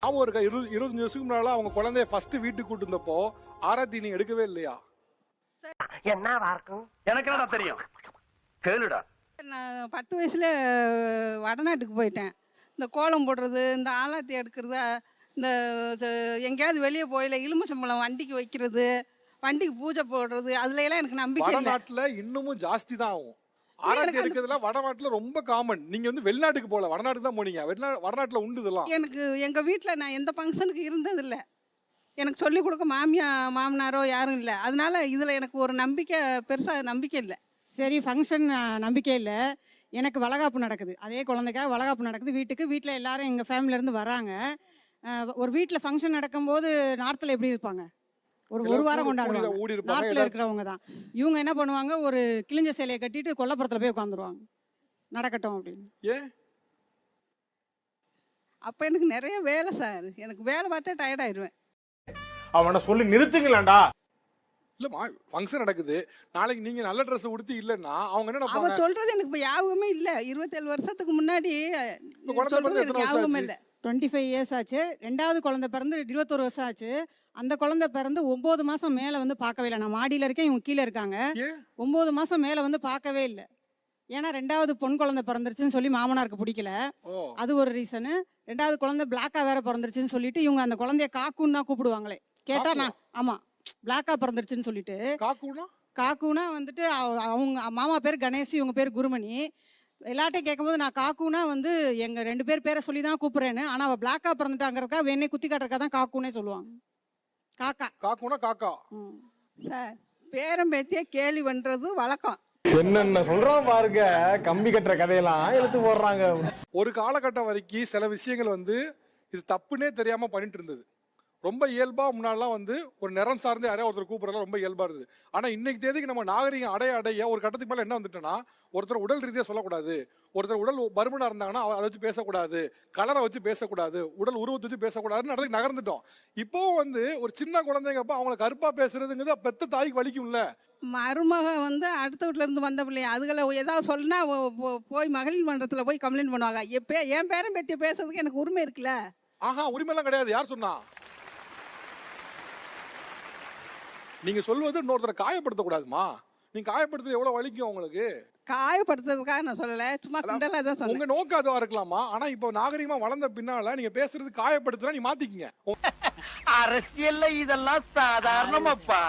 ஞாபகம் இருக்கா 25 வருஷத்துக்கு முன்னால அவங்க குழந்தைய ஃபர்ஸ்ட் வீட்டுக்கு கூட்டு வந்தப்போ ஆராத்தி நீ எடுக்கவே இல்லையா? என்ன இருக்கும் எனக்கு என்னடா தெரியும் கேளுடா. நான் 10 வயசுல வடநாட்டுக்கு போயிட்டேன். இந்த கோலம் போடுறது, இந்த ஆலாத்தி எடுக்கிறது, இந்த எங்கேயாவது வெளியே போயில எலுமிச்சம்பழம் வண்டிக்கு வைக்கிறது, வண்டிக்கு பூஜை போடுறது, அதுல எல்லாம் எனக்கு நம்பிக்கை இல்லை. வடநாட்டுல இன்னமும் ஜாஸ்தி தான் ஆகும். ஆராத்தி எடுக்கிறதுலாம் வடநாட்டுல ரொம்ப காமன். நீங்க வந்து வெளிநாட்டுக்கு போல, வடநாட்டுக்கு தான் போனீங்க. வடநாட்டுல உண்டு இதெல்லாம். எனக்கு எங்க வீட்டில் நான் எந்த ஃபங்க்ஷனுக்கு இருந்ததில்லை. எனக்கு சொல்லிக் கொடுக்க மாமனாரோ யாரும் இல்லை. அதனால இதில் எனக்கு ஒரு நம்பிக்கை, பெருசாக நம்பிக்கை இல்லை. சரி, ஃபங்க்ஷன் நம்பிக்கை இல்லை. எனக்கு வளகாப்பு நடக்குது, அதே குழந்தைக்காக வளகாப்பு நடக்குது வீட்டில் எல்லாரும் எங்கள் ஃபேமிலியிலேருந்து வராங்க. ஒரு வீட்டில் ஃபங்க்ஷன் நடக்கும்போது நார்த்தில் எப்படி இருப்பாங்க? ஒரு வாரம் கொண்டாடுவாங்க. நார்த்தில் இருக்கிறவங்க தான். இவங்க என்ன பண்ணுவாங்க, ஒரு கிழிஞ்ச சேலையை கட்டிட்டு கொல்லப்புறத்தில் போய் உட்காந்துருவாங்க, நடக்கட்டும் அப்படின்னு. ஏன்? அப்போ எனக்கு நிறைய வேலை சார். எனக்கு வேலை பார்த்தே டயர்டாயிருவேன். அவனை சொல்லி நிறுத்துங்களேன்டா. இல்லம்மா, ஃபங்க்ஷன் நடக்குது, நாளைக்கு நீங்க நல்ல ட்ரெஸ் உடுத்தி இல்லைன்னா அவங்க என்ன அவ நினைப்பாங்க? சொல்றது எனக்கு இப்போ ஞாபகமே இல்லை. 27 வருஷத்துக்கு முன்னாடி குழந்தை சொல்றது பிறந்து எனக்கு எத்தனை வருஷம் ஞாபகமே ஆச்சு? இல்லை. 25 இயர்ஸ் ஆச்சு. ரெண்டாவது குழந்தை பிறந்து 21 வருஷம் ஆச்சு. அந்த குழந்தை பிறந்து 9 மாதம் மேலே வந்து பார்க்கவே இல்லை. நான் மாடியில் இருக்கேன், இவங்க கீழே இருக்காங்க. ஏன்? 9 மாதம் மேலே வந்து பார்க்கவே இல்லை. ஏன்னா ரெண்டாவது பொன் குழந்தை பிறந்துருச்சுன்னு சொல்லி மாமனாருக்கு பிடிக்கல, ஓ, அது ஒரு ரீசனு. ரெண்டாவது குழந்தை பிளாக்கா வேற பிறந்துருச்சுன்னு சொல்லிட்டு இவங்க அந்த குழந்தைய காக்குன்னு தான் கூப்பிடுவாங்களே. கேட்டா நான் ஆமாம் பிளாக்கா பிறந்துருச்சுன்னு சொல்லிட்டு. காக்குனா காக்குனா வந்துட்டு அவங்க மாமா பேர் கணேஷ், இவங்க பேர் குருமணி. எல்லாட்டையும் கேட்கும்போது நான் காக்குனா வந்து எங்கள் 2 பேர் பேரை சொல்லி தான் கூப்பிட்றேன்னு, ஆனால் அவள் பிளாக்கா பிறந்துட்டாங்கிறக்கா வேணே குத்தி காட்டுறக்கா தான் காக்குன்னே சொல்லுவாங்க. காக்கா காக்குனா காக்கா. சார், பேரம் பேத்தியே கேலி பண்ணுறது வழக்கம். என்னென்ன சொல்றான் பாருங்க, கம்பி கட்டுற கதையெல்லாம் எடுத்து போடுறாங்க. ஒரு காலகட்டம் வரைக்கும் சில விஷயங்கள் வந்து இது தப்புன்னே தெரியாம பண்ணிட்டு இருந்தது. ரொம்ப இயல்பா முன்னாடிலாம் வந்து ஒரு நிறம் சார்ந்து யாரையா ஒருத்தர் கூப்பிடறதுலாம் ரொம்ப இயல்பா இருந்தது. ஆனா இன்னைக்கு தேதிக்கு நம்ம நாகரிகம் அடைய ஒரு கட்டத்துக்கு மேல என்ன வந்துட்டோம்னா, ஒருத்தர் உடல் ரீதியா சொல்லக்கூடாது, ஒருத்தர் உடல் பருமனா இருந்தாங்கன்னா அதை வச்சு பேசக்கூடாது, கலரை வச்சு பேசக்கூடாது, உடல் உருவத்தை வச்சு பேசக்கூடாதுன்னு இடத்துக்கு நகர்ந்துட்டோம். இப்போவும் வந்து ஒரு சின்ன குழந்தைங்கப்ப அவங்களை கருப்பா பேசுறதுங்கிறது பெத்த தாய்க்கு வலிக்கும்ல. மருமக வந்து அடுத்த வீட்டுல இருந்து வந்த பிள்ளைய அதுகளை ஏதாவது சொல்லினா போய் மகளிர் மன்றத்தில் போய் கம்ப்ளைண்ட் பண்ணுவாங்க. என் பேரம் பேத்திய பேசுறதுக்கு எனக்கு உரிமை இருக்குல்ல. ஆஹா, உரிமைலாம் கிடையாது. யார் சொன்னா? நீங்க சொல்வது இன்னொருத்தரை காயப்படுத்தக்கூடாதுமா. நீங்க காயப்படுத்துறது எவ்வளவு வலிக்கும் உங்களுக்கு? காயப்படுத்துறதுக்காக நான் சொல்லலை, சும்மா கிண்டலா தான் சொன்னேன். உங்க நோக்கம் அதுவா இருக்கலாமா? ஆனா இப்போ நாகரிகமா வளர்ந்த பின்னால நீங்க பேசுறது காயப்படுத்துனா நீ மாத்திக்கங்க. அரசியல்ல இதெல்லாம் சாதாரணமாப்பா.